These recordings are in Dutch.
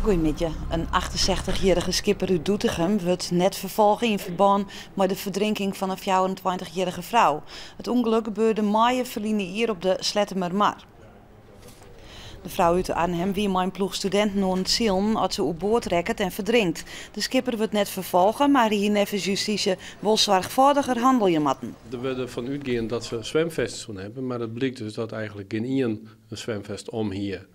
Goedemiddag. Een 68-jarige skipper uit Doetinchem wordt net vervolgen in verband met de verdrinking van een 24-jarige vrouw. Het ongeluk gebeurde maaien verliezen hier op de Slettemermaar. De vrouw uit Arnhem wie mijn ploeg studenten aan het zielen als ze op boord rekt en verdrinkt. De skipper wordt net vervolgen, maar hier nevens justitie wel zorgvuldiger handelen moeten. Er werden van uitgaan dat ze zwemvests van hebben, maar het blijkt dus dat eigenlijk geen een zwemvest om hier.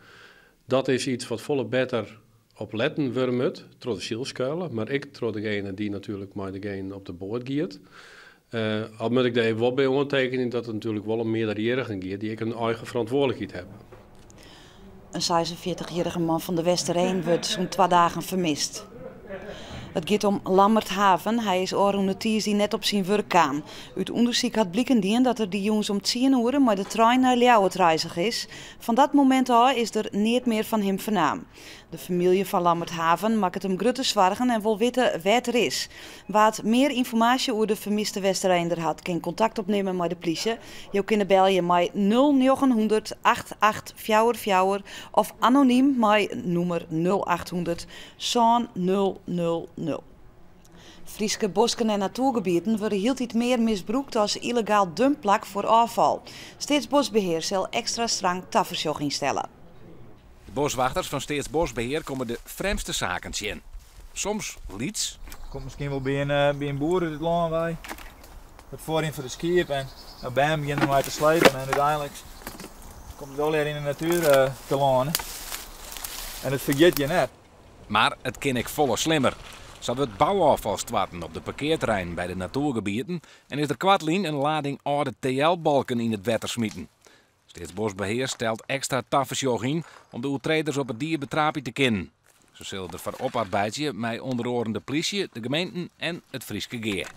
Dat is iets wat volle beter op letten wordt, door de zielskuilen, maar ik door degene die natuurlijk maar degene op de boord gaat. Al moet ik er even wat bij ondertekenen dat het natuurlijk wel een meerderjarige gaat die ik een eigen verantwoordelijkheid heb. Een 46-jarige man van de Westerheen wordt zo'n 2 dagen vermist. Het gaat om Lambert Haven. Hij is oranje die net op zijn werk kwam. Uit onderzoek had blijken dat er die jongens om 10 uur met de trein naar Ljouwert reizig is. Van dat moment af is er niet meer van hem vernaam. De familie van Lambert Haven maakt het hem grote zorgen en wil weten waar het er is. Wat meer informatie over de vermiste Westerheender had, kan contact opnemen met de politie. Je kunt bellen met 0900 8844 of anoniem met nummer 0800 000. Frieske bosken en natuurgebieden worden heel iets meer misbruikt als illegaal dumpplak voor afval. Staatsbosbeheer zal extra streng tafersjoch instellen. De boswachters van Staatsbosbeheer komen de vreemdste zaken zien. Soms liets. Komt misschien wel bij een boer uit het land bij. Het voorin voor de skip en bij hem beginnen wij te slepen en uiteindelijk komt het wel weer in de natuur te landen. En dat vergeet je net. Maar het kan ik volle slimmer. Zo wordt bouwafval stwarten op de parkeerterrein bij de natuurgebieden en is er kwartlien een lading oude TL-balken in het water smieten. Staatsbosbeheer stelt extra tafersjoch in om de overtreders op het dier betrapen te kennen. Ze zullen ervoor oparbeiden met onder andere de politie, de gemeenten en het Frieske Geer.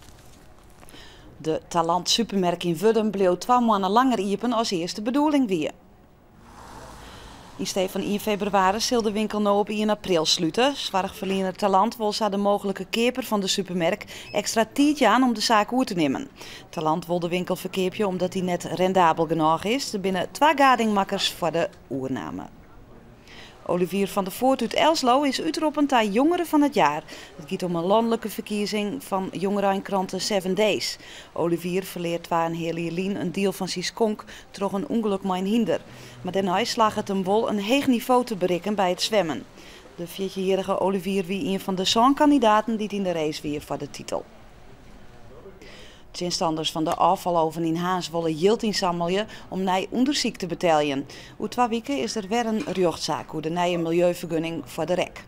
De Talant supermerk in Vudden bleef 2 maanden langer open als eerste bedoeling weer. In steeds van 1 februari zal de winkel nu op 1 april sluiten. Zorgverlener Talant wil de mogelijke keper van de supermerk extra tijd aan om de zaak oer te nemen. Talant wil de winkel verkeerpje omdat hij net rendabel genoeg is. Er binnen 2 gadingmakkers voor de oername. Olivier van der Voort uit Elslo is uitroepend tot jongere van het jaar. Het gaat om een landelijke verkiezing van jongerenkranten 7 Days. Olivier verleert waar een hele Jelien een deel van zijn skonk troch een ongeluk met een hinder. Maar daarna slaagt het hem wel een hoog niveau te bereiken bij het zwemmen. De 14-jarige Olivier wie een van de zangkandidaten die in de race weer voor de titel. De instanders van de afvaloven in Haans willen geld inzamelen om naar onderzoek te betalen. Over 2 weken is er weer een rechtszaak over de nieuwe milieuvergunning voor de rek.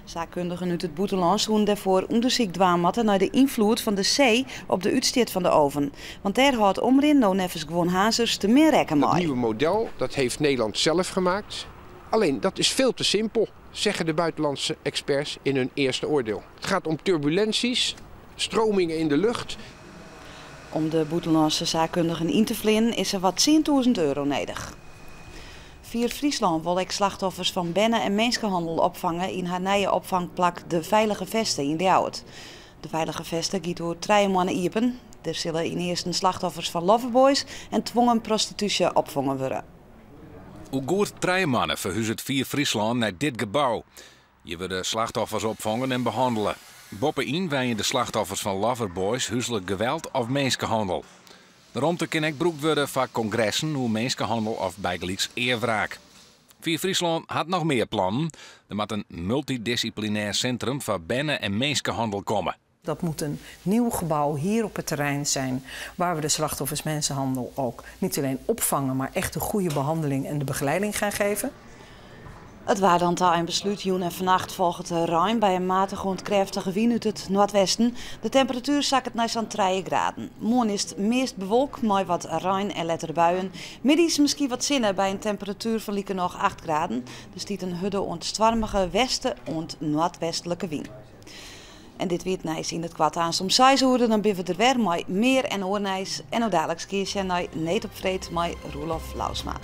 Zaakkundigen uit het buitenland doen daarvoor onderzoek dwaan naar de invloed van de zee op de uitstoot van de oven. Want daar houdt omrin nou nevens gewoon hazers te meer rekken mee. Het nieuwe model dat heeft Nederland zelf gemaakt. Alleen dat is veel te simpel, zeggen de buitenlandse experts in hun eerste oordeel. Het gaat om turbulenties, stromingen in de lucht. Om de buitenlandse zaakkundigen in te vliegen is er wat 10.000 euro nodig. Via Friesland wil ik slachtoffers van bennen- en mensenhandel opvangen in haar nieuwe opvangplek De Veilige Vesten in Ljouwert. De Veilige Vesten gaat door 3 maanden open. Er zullen in eerste slachtoffers van loverboys en dwongen prostitutie opvangen worden. Hoe goed 3 mannen verhuizen via Friesland naar dit gebouw. Je wil de slachtoffers opvangen en behandelen. Boppen in wij je de slachtoffers van loverboys, huiselijk geweld of mensenhandel. De ruimte kan ook gebruikt worden voor congressen hoe mensenhandel of bijgelijks eerwraak. Via Friesland had nog meer plannen. Er moet een multidisciplinair centrum voor bennen- en mensenhandel komen. Dat moet een nieuw gebouw hier op het terrein zijn, waar we de slachtoffers mensenhandel ook niet alleen opvangen, maar echt de goede behandeling en de begeleiding gaan geven. Het waardantaal en besluit joen en vannacht volgt de ruim bij een matige ontkrachtige wind uit het noordwesten. De temperatuur zakt naar zo'n 3 graden. Morgen is het meest bewolkt met wat ruim en letter buien. Middags misschien wat zinnen bij een temperatuur van nog 8 graden. Dus dit een hudde ontstormige westen- en noordwestelijke wind. En dit weer nijs in het kwart aan soms 6 uur, dan ben we er weer met meer en oornijs. En ook dadelijk keer je naar Neet op Vreed met Roelof Lausma.